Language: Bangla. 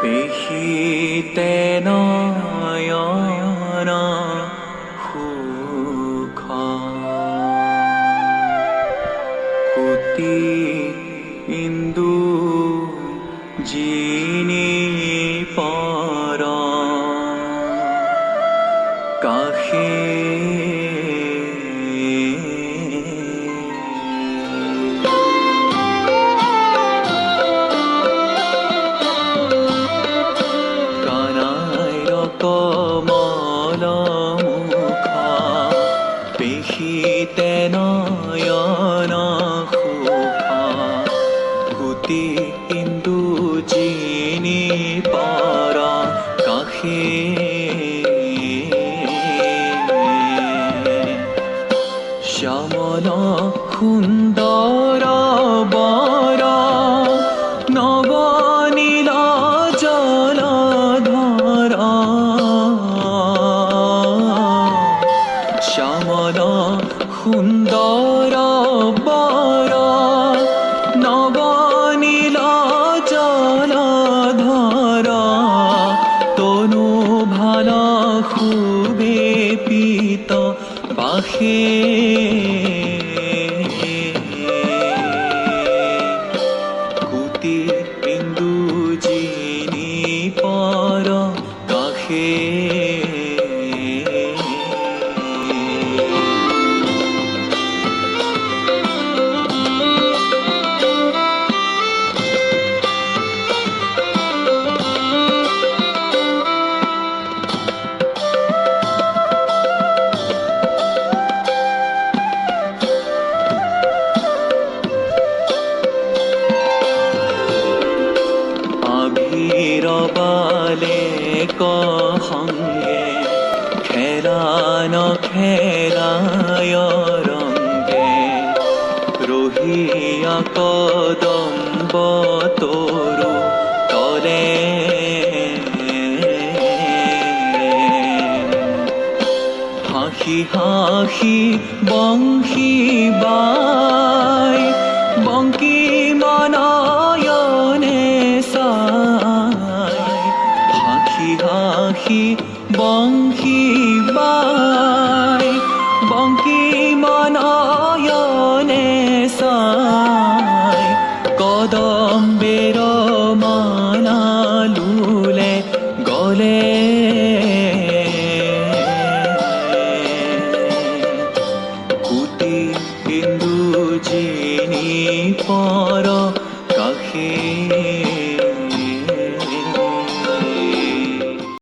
পেশিতে নয়ন সুখ কুতি ইন্দু জিনি পর কাহে কমল মুখ পেশিতে নয়ন সুখ কুতি ইন্দু জিনি পর কাহে শ্যামল সুন্দর বর নবনীল জলধর শ্যামল সুন্দর বর নবনীল জলধর তনু ভাল খুবে পিত বাহে কুতি ইন্দু জিনি পর কাহে বালে কহঙ্গে খেলান খেলায় রঙ্গে রহিয়া কদম্ব তরু তলে হাসি হাসি বংশী বাই বঙ্কি মানয়নে সাই হাসি হাসি বংশী বাই বঙ্কি মানয়নে সাই কদম্বের মালা লুলে গলে কুতি ইন্দু জিনি পর